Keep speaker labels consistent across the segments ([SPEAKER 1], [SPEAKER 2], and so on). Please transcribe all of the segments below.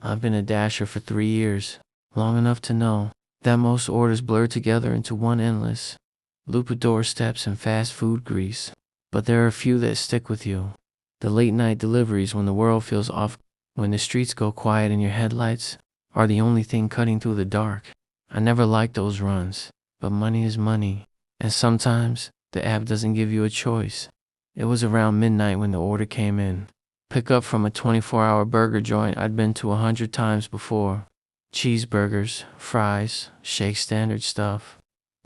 [SPEAKER 1] I've been a dasher for 3 years, long enough to know that most orders blur together into one endless loop of doorsteps and fast food grease. But there are a few that stick with you. The late night deliveries when the world feels off, when the streets go quiet and your headlights are the only thing cutting through the dark. I never liked those runs, but money is money, and sometimes the app doesn't give you a choice. It was around midnight when the order came in. Pick up from a 24-hour burger joint I'd been to 100 times before. Cheeseburgers, fries, shake, standard stuff.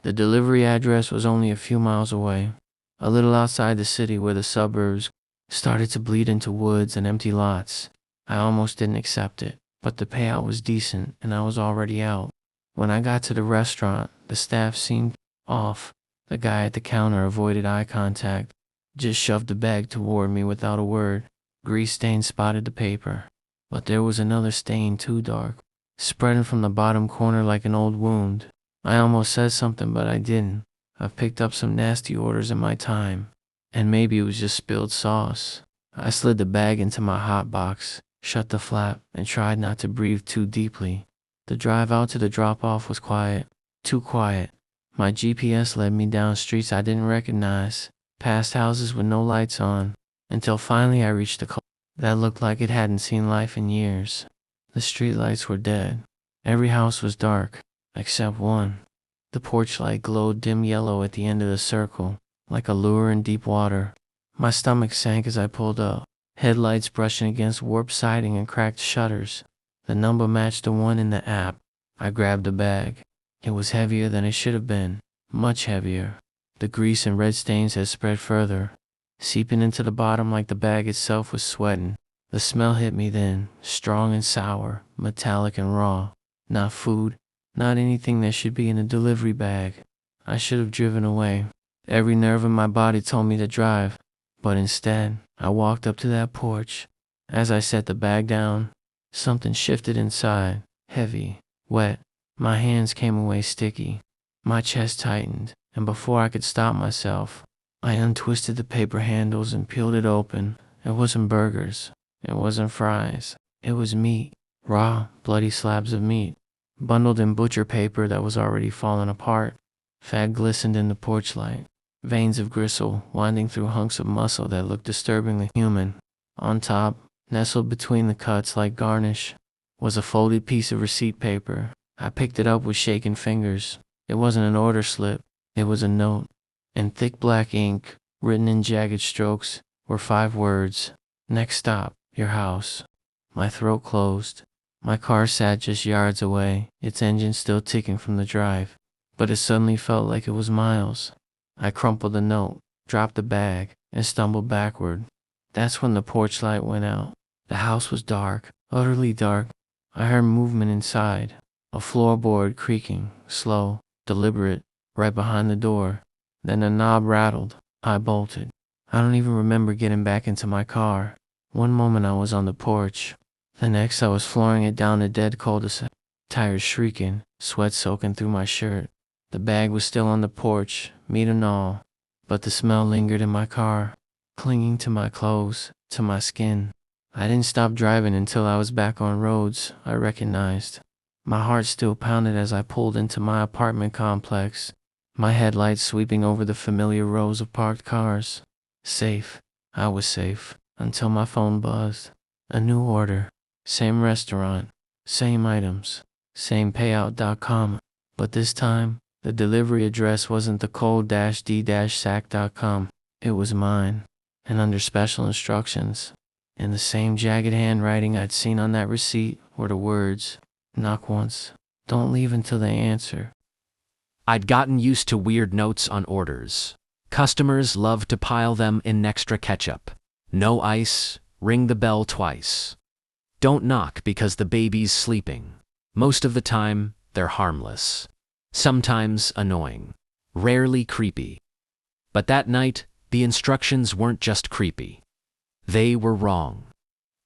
[SPEAKER 1] The delivery address was only a few miles away, a little outside the city where the suburbs started to bleed into woods and empty lots. I almost didn't accept it, but the payout was decent and I was already out. When I got to the restaurant, the staff seemed off. The guy at the counter avoided eye contact, just shoved the bag toward me without a word. Grease stain spotted the paper, but there was another stain too dark, spreading from the bottom corner like an old wound. I almost said something, but I didn't. I've picked up some nasty orders in my time, and maybe it was just spilled sauce. I slid the bag into my hot box, shut the flap, and tried not to breathe too deeply. The drive out to the drop-off was quiet, too quiet. My GPS led me down streets I didn't recognize, past houses with no lights on, until finally I reached a cul that looked like it hadn't seen life in years. The streetlights were dead. Every house was dark, except one. The porch light glowed dim yellow at the end of the circle, like a lure in deep water. My stomach sank as I pulled up, headlights brushing against warped siding and cracked shutters. The number matched the one in the app. I grabbed the bag. It was heavier than it should have been, much heavier. The grease and red stains had spread further, seeping into the bottom like the bag itself was sweating. The smell hit me then, strong and sour, metallic and raw. Not food, not anything that should be in a delivery bag. I should have driven away. Every nerve in my body told me to drive, but instead, I walked up to that porch. As I set the bag down, something shifted inside, heavy, wet. My hands came away sticky. My chest tightened, and before I could stop myself, I untwisted the paper handles and peeled it open. It wasn't burgers. It wasn't fries. It was meat. Raw, bloody slabs of meat, bundled in butcher paper that was already falling apart. Fat glistened in the porch light. Veins of gristle winding through hunks of muscle that looked disturbingly human. On top, nestled between the cuts like garnish, was a folded piece of receipt paper. I picked it up with shaking fingers. It wasn't an order slip. It was a note. In thick black ink, written in jagged strokes, were 5 words. Next stop, your house. My throat closed. My car sat just yards away, its engine still ticking from the drive. But it suddenly felt like it was miles. I crumpled the note, dropped the bag, and stumbled backward. That's when the porch light went out. The house was dark, utterly dark. I heard movement inside, a floorboard creaking, slow, deliberate, right behind the door. Then the knob rattled. I bolted. I don't even remember getting back into my car. One moment I was on the porch. The next I was flooring it down the dead cul-de-sac, tires shrieking, sweat soaking through my shirt. The bag was still on the porch, meat and all, but the smell lingered in my car, clinging to my clothes, to my skin. I didn't stop driving until I was back on roads I recognized. My heart still pounded as I pulled into my apartment complex, my headlights sweeping over the familiar rows of parked cars. Safe. I was safe, until my phone buzzed. A new order. Same restaurant. Same items. Same payout.com. But this time, the delivery address wasn't the cold-d-sac.com. It was mine, and under special instructions. In the same jagged handwriting I'd seen on that receipt were the words, knock once, don't leave until they answer.
[SPEAKER 2] I'd gotten used to weird notes on orders. Customers loved to pile them in extra ketchup. No ice, ring the bell twice. Don't knock because the baby's sleeping. Most of the time, they're harmless. Sometimes annoying. Rarely creepy. But that night, the instructions weren't just creepy. They were wrong.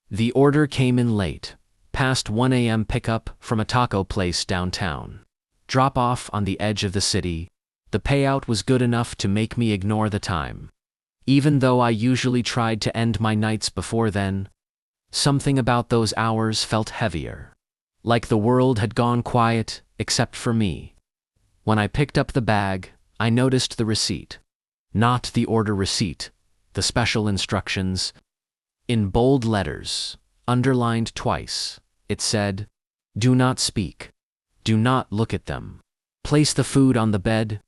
[SPEAKER 2] The order came in late, past 1 a.m. pickup from a taco place downtown. Drop off on the edge of the city. The payout was good enough to make me ignore the time. Even though I usually tried to end my nights before then, Something about those hours felt heavier. Like the world had gone quiet, except for me. When I picked up the bag, I noticed the receipt. Not the order receipt, the special instructions. In bold letters, underlined twice, it said, "Do not speak. Do not look at them. Place the food on the bed."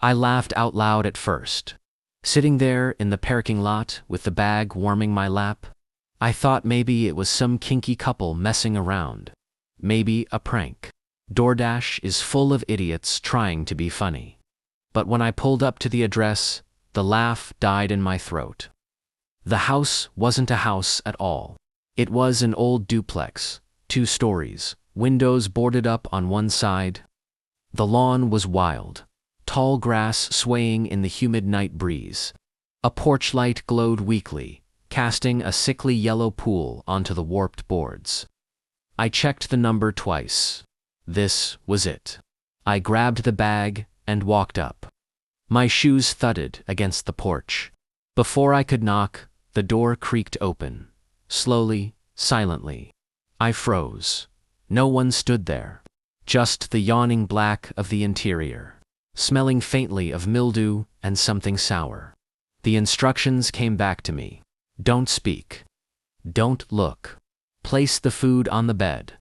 [SPEAKER 2] I laughed out loud at first. Sitting there in the parking lot with the bag warming my lap, I thought maybe it was some kinky couple messing around. Maybe a prank. DoorDash is full of idiots trying to be funny. But when I pulled up to the address, the laugh died in my throat. The house wasn't a house at all. It was an old duplex, 2 stories, windows boarded up on one side. The lawn was wild, tall grass swaying in the humid night breeze. A porch light glowed weakly, casting a sickly yellow pool onto the warped boards. I checked the number twice. This was it. I grabbed the bag and walked up. My shoes thudded against the porch. Before I could knock, the door creaked open. Slowly, silently. I froze. No one stood there. Just the yawning black of the interior, smelling faintly of mildew and something sour. The instructions came back to me. Don't speak. Don't look. Place the food on the bed.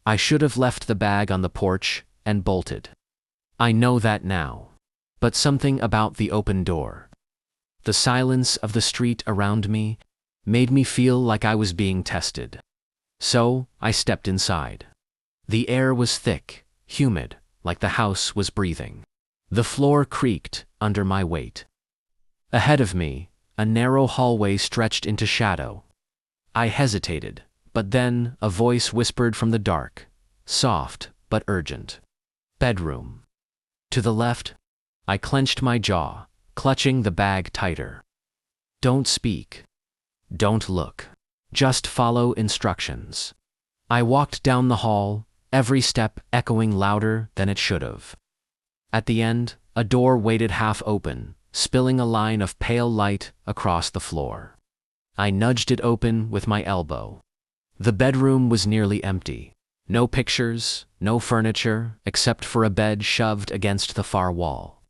[SPEAKER 2] I should have left the bag on the porch and bolted. I know that now. But something about the open door, the silence of the street around me, made me feel like I was being tested. So I stepped inside. The air was thick, humid, like the house was breathing. The floor creaked under my weight. Ahead of me, a narrow hallway stretched into shadow. I hesitated, but then a voice whispered from the dark, soft but urgent. "Bedroom." To the left, I clenched my jaw, clutching the bag tighter. Don't speak. Don't look. Just follow instructions. I walked down the hall, every step echoing louder than it should have. At the end, a door waited half open, spilling a line of pale light across the floor. I nudged it open with my elbow. The bedroom was nearly empty. No pictures, no furniture, except for a bed shoved against the far wall.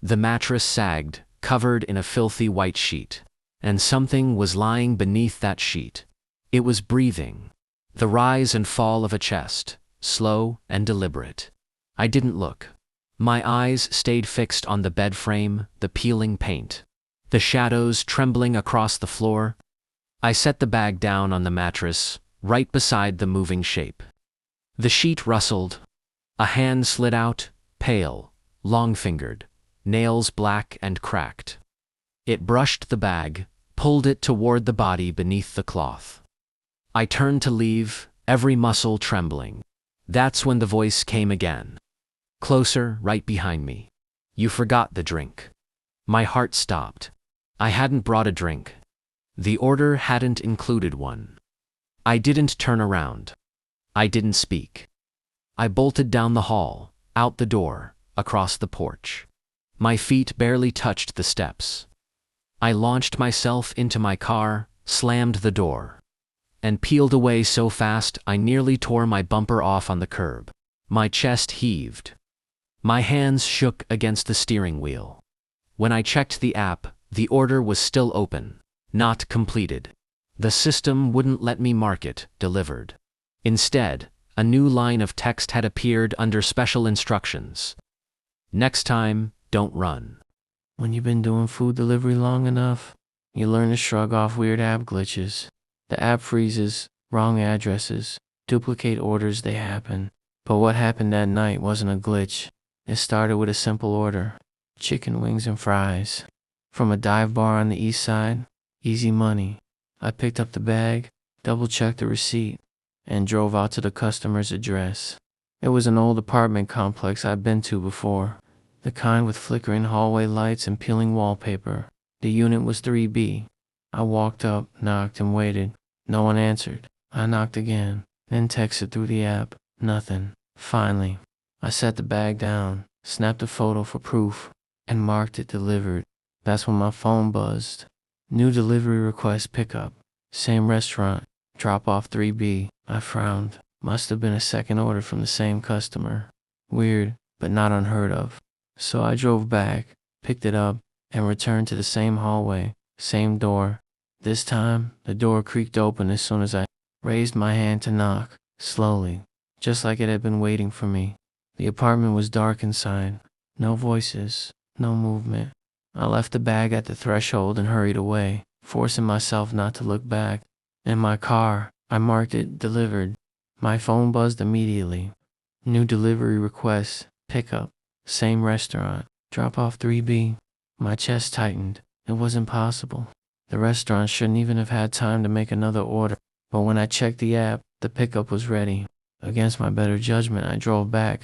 [SPEAKER 2] The mattress sagged, covered in a filthy white sheet, and something was lying beneath that sheet. It was breathing. The rise and fall of a chest, slow and deliberate. I didn't look. My eyes stayed fixed on the bed frame, the peeling paint, the shadows trembling across the floor. I set the bag down on the mattress, right beside the moving shape. The sheet rustled. A hand slid out, pale, long-fingered, nails black and cracked. It brushed the bag, pulled it toward the body beneath the cloth. I turned to leave, every muscle trembling. That's when the voice came again. Closer, right behind me. "You forgot the drink." My heart stopped. I hadn't brought a drink. The order hadn't included one. I didn't turn around. I didn't speak. I bolted down the hall, out the door, across the porch. My feet barely touched the steps. I launched myself into my car, slammed the door, and peeled away so fast I nearly tore my bumper off on the curb. My chest heaved. My hands shook against the steering wheel. When I checked the app, the order was still open, not completed. The system wouldn't let me mark it delivered. Instead, a new line of text had appeared under special instructions. "Next time, don't run."
[SPEAKER 1] When you've been doing food delivery long enough, you learn to shrug off weird app glitches. The app freezes, wrong addresses, duplicate orders, they happen. But what happened that night wasn't a glitch. It started with a simple order: chicken wings and fries. From a dive bar on the east side, easy money. I picked up the bag, double-checked the receipt, and drove out to the customer's address. It was an old apartment complex I'd been to before, the kind with flickering hallway lights and peeling wallpaper. The unit was 3B. I walked up, knocked, and waited. No one answered. I knocked again, then texted through the app. Nothing. Finally, I set the bag down, snapped a photo for proof, and marked it delivered. That's when my phone buzzed. New delivery request pickup. Same restaurant, Drop off 3B. I frowned. Must have been a second order from the same customer. Weird, but not unheard of. So I drove back, picked it up, and returned to the same hallway, same door. This time, the door creaked open as soon as I raised my hand to knock, slowly, just like it had been waiting for me. The apartment was dark inside. No voices, no movement. I left the bag at the threshold and hurried away, forcing myself not to look back. In my car, I marked it delivered. My phone buzzed immediately. New delivery request, pickup, same restaurant, drop off 3B. My chest tightened. It wasn't possible. The restaurant shouldn't even have had time to make another order. But when I checked the app, the pickup was ready. Against my better judgment, I drove back.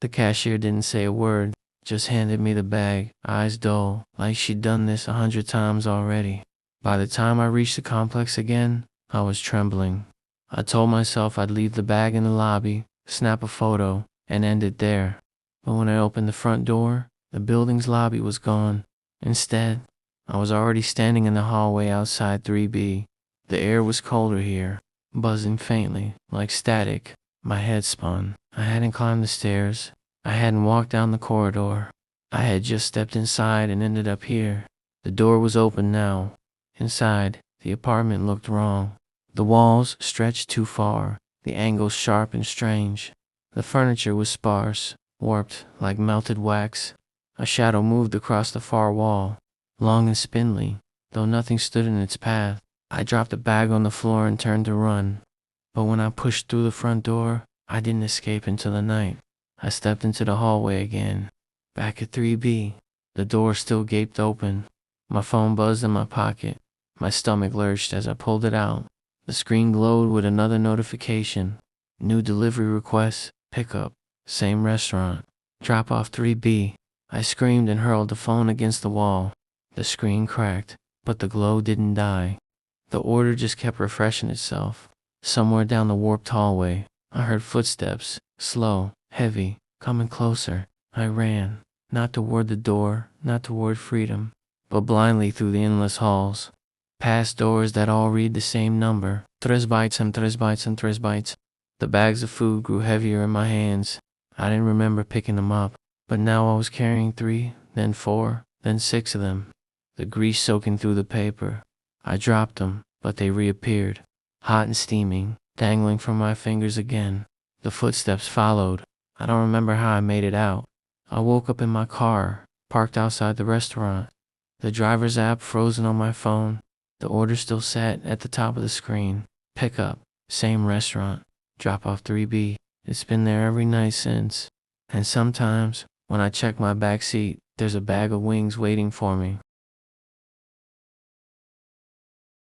[SPEAKER 1] The cashier didn't say a word, just handed me the bag, eyes dull, like she'd done this 100 times already. By the time I reached the complex again, I was trembling. I told myself I'd leave the bag in the lobby, snap a photo, and end it there. But when I opened the front door, the building's lobby was gone. Instead, I was already standing in the hallway outside 3B. The air was colder here, buzzing faintly, like static. My head spun. I hadn't climbed the stairs. I hadn't walked down the corridor. I had just stepped inside and ended up here. The door was open now. Inside, the apartment looked wrong. The walls stretched too far, the angles sharp and strange. The furniture was sparse, warped like melted wax. A shadow moved across the far wall, long and spindly, though nothing stood in its path. I dropped the bag on the floor and turned to run. But when I pushed through the front door, I didn't escape into the night. I stepped into the hallway again. Back at 3B, the door still gaped open. My phone buzzed in my pocket. My stomach lurched as I pulled it out. The screen glowed with another notification. New delivery request, pickup, same restaurant, drop off 3B. I screamed and hurled the phone against the wall. The screen cracked, but the glow didn't die. The order just kept refreshing itself. Somewhere down the warped hallway, I heard footsteps, slow, heavy, coming closer. I ran, not toward the door, not toward freedom, but blindly through the endless halls. Past doors that all read the same number, 3 bytes and 3 bytes and 3 bytes. The bags of food grew heavier in my hands. I didn't remember picking them up, but now I was carrying 3, then 4, then 6 of them. The grease soaking through the paper. I dropped them, but they reappeared, hot and steaming, dangling from my fingers again. The footsteps followed. I don't remember how I made it out. I woke up in my car, parked outside the restaurant. The driver's app frozen on my phone. The order still sat at the top of the screen. Pick up, same restaurant, drop off 3B. It's been there every night since. And sometimes, when I check my back seat, there's a bag of wings waiting for me.